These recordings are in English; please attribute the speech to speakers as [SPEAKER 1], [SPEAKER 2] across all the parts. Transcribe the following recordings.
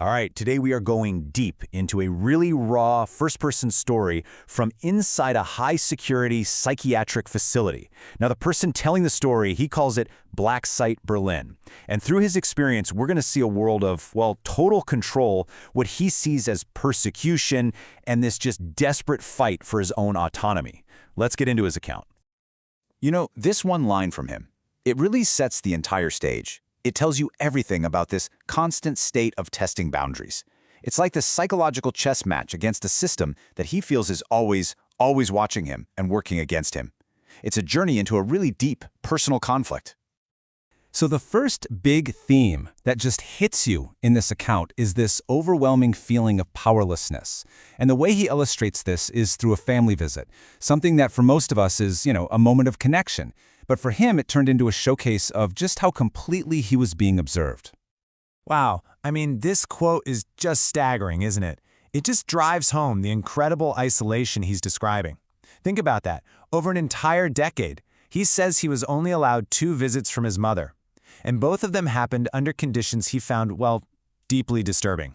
[SPEAKER 1] All right, today we are going deep into a really raw first-person story from inside a high-security psychiatric facility. Now, the person telling the story, he calls it Blacksite Berlin. And through his experience, we're going to see a world of, well, total control, what he sees as persecution, and this just desperate fight for his own autonomy. Let's get into his account.
[SPEAKER 2] You know, this one line from him, it really sets the entire stage. It tells you everything about this constant state of testing boundaries. It's like this psychological chess match against a system that he feels is always watching him and working against him. It's a journey into a really deep personal conflict.
[SPEAKER 3] So the first big theme that just hits you in this account is this overwhelming feeling of powerlessness. And the way he illustrates this is through a family visit, something that for most of us is, a moment of connection. But for him, it turned into a showcase of just how completely he was being observed.
[SPEAKER 4] Wow, I mean, this quote is just staggering, isn't it? It just drives home the incredible isolation he's describing. Think about that. Over an entire decade, he says he was only allowed 2 visits from his mother. And both of them happened under conditions he found, well, deeply disturbing.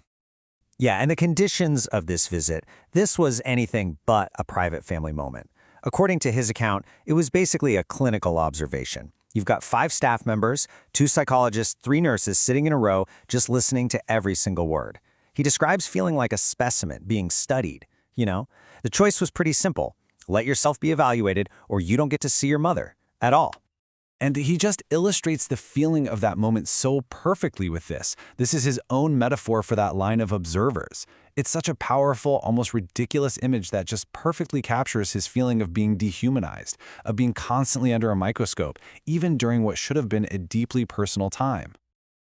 [SPEAKER 5] Yeah, and the conditions of this visit, this was anything but a private family moment. According to his account, it was basically a clinical observation. You've got 5 staff members, 2 psychologists, 3 nurses sitting in a row, just listening to every single word. He describes feeling like a specimen being studied. The choice was pretty simple. Let yourself be evaluated, or you don't get to see your mother at all.
[SPEAKER 3] And he just illustrates the feeling of that moment so perfectly with this. This is his own metaphor for that line of observers. It's such a powerful, almost ridiculous image that just perfectly captures his feeling of being dehumanized, of being constantly under a microscope, even during what should have been a deeply personal time.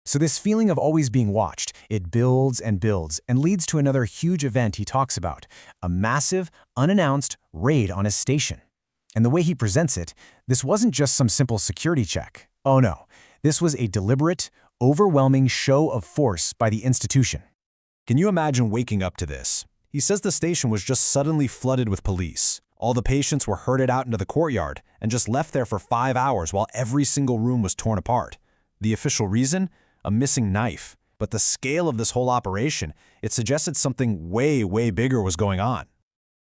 [SPEAKER 3] So this feeling of always being watched, it builds and leads to another huge event he talks about, a massive, unannounced raid on his station. And the way he presents it, this wasn't just some simple security check. Oh no, this was a deliberate, overwhelming show of force by the institution.
[SPEAKER 1] Can you imagine waking up to this? He says the station was just suddenly flooded with police. All the patients were herded out into the courtyard and just left there for 5 hours while every single room was torn apart. The official reason? A missing knife. But the scale of this whole operation, it suggested something way, way bigger was going on.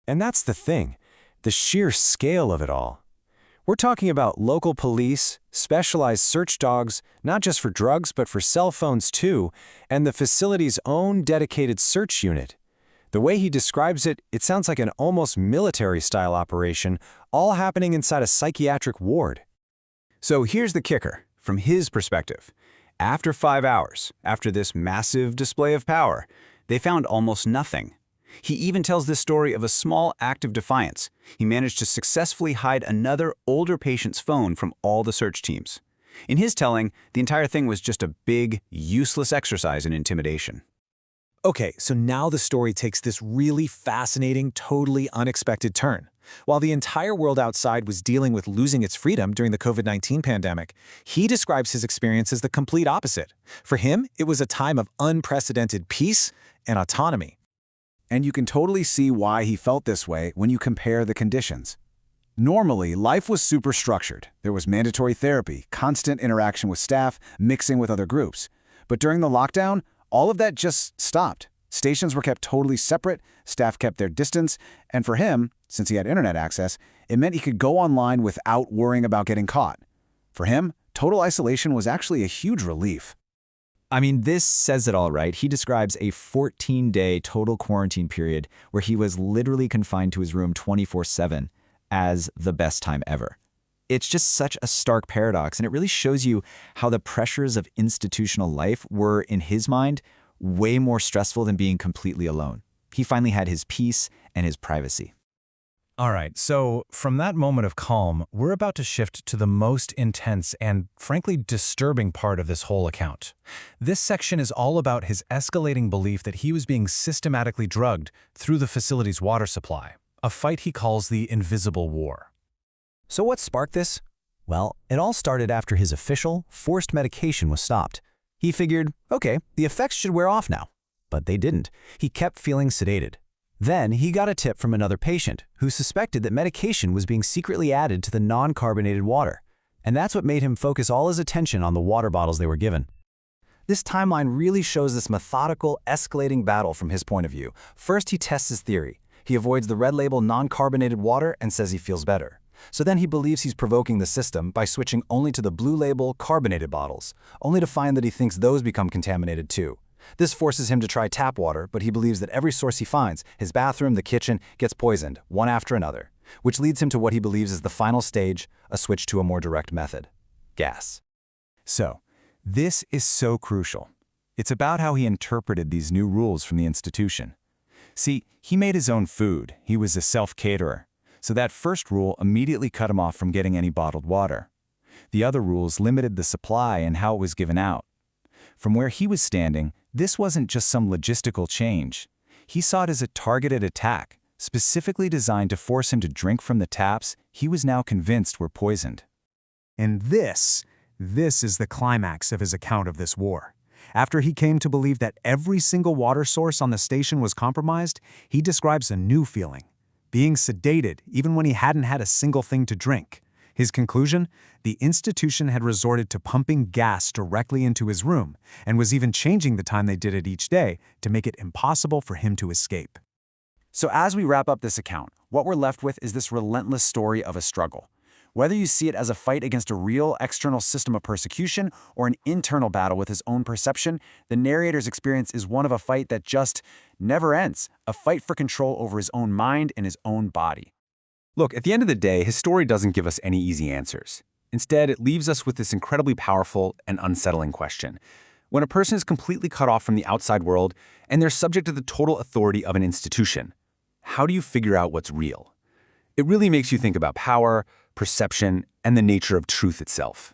[SPEAKER 4] And that's the thing. The sheer scale of it all. We're talking about local police, specialized search dogs, not just for drugs but for cell phones too, and the facility's own dedicated search unit. The way he describes it, it sounds like an almost military-style operation, all happening inside a psychiatric ward. So here's the kicker, from his perspective. After 5 hours, after this massive display of power, they found almost nothing. He even tells this story of a small act of defiance. He managed to successfully hide another older patient's phone from all the search teams. In his telling, the entire thing was just a big, useless exercise in intimidation.
[SPEAKER 6] Okay, so now the story takes this really fascinating, totally unexpected turn. While the entire world outside was dealing with losing its freedom during the COVID-19 pandemic, he describes his experience as the complete opposite. For him, it was a time of unprecedented peace and autonomy.
[SPEAKER 2] And you can totally see why he felt this way when you compare the conditions. Normally, life was super structured. There was mandatory therapy, constant interaction with staff, mixing with other groups. But during the lockdown, all of that just stopped. Stations were kept totally separate, staff kept their distance, and for him, since he had internet access, it meant he could go online without worrying about getting caught. For him, total isolation was actually a huge relief.
[SPEAKER 7] I mean, this says it all, right? He describes a 14-day total quarantine period where he was literally confined to his room 24/7 as the best time ever. It's just such a stark paradox, and it really shows you how the pressures of institutional life were, in his mind, way more stressful than being completely alone. He finally had his peace and his privacy.
[SPEAKER 3] All right, so from that moment of calm, we're about to shift to the most intense and, frankly, disturbing part of this whole account. This section is all about his escalating belief that he was being systematically drugged through the facility's water supply, a fight he calls the invisible war.
[SPEAKER 5] So what sparked this? Well, it all started after his official, forced medication was stopped. He figured, okay, the effects should wear off now. But they didn't. He kept feeling sedated. Then he got a tip from another patient who suspected that medication was being secretly added to the non-carbonated water. And that's what made him focus all his attention on the water bottles they were given.
[SPEAKER 3] This timeline really shows this methodical, escalating battle from his point of view. First, he tests his theory. He avoids the red label non-carbonated water and says he feels better. So then he believes he's provoking the system by switching only to the blue label carbonated bottles, only to find that he thinks those become contaminated too. This forces him to try tap water, but he believes that every source he finds, his bathroom, the kitchen, gets poisoned, one after another, which leads him to what he believes is the final stage, a switch to a more direct method: gas.
[SPEAKER 7] So, this is so crucial. It's about how he interpreted these new rules from the institution. See, he made his own food. He was a self-caterer. So that first rule immediately cut him off from getting any bottled water. The other rules limited the supply and how it was given out. From where he was standing, this wasn't just some logistical change. He saw it as a targeted attack, specifically designed to force him to drink from the taps he was now convinced were poisoned.
[SPEAKER 2] And this is the climax of his account of this war. After he came to believe that every single water source on the station was compromised, he describes a new feeling: being sedated even when he hadn't had a single thing to drink. His conclusion? The institution had resorted to pumping gas directly into his room and was even changing the time they did it each day to make it impossible for him to escape.
[SPEAKER 3] So as we wrap up this account, what we're left with is this relentless story of a struggle. Whether you see it as a fight against a real external system of persecution or an internal battle with his own perception, the narrator's experience is one of a fight that just never ends, a fight for control over his own mind and his own body. Look, at the end of the day, his story doesn't give us any easy answers. Instead, it leaves us with this incredibly powerful and unsettling question. When a person is completely cut off from the outside world and they're subject to the total authority of an institution, how do you figure out what's real? It really makes you think about power, perception, and the nature of truth itself.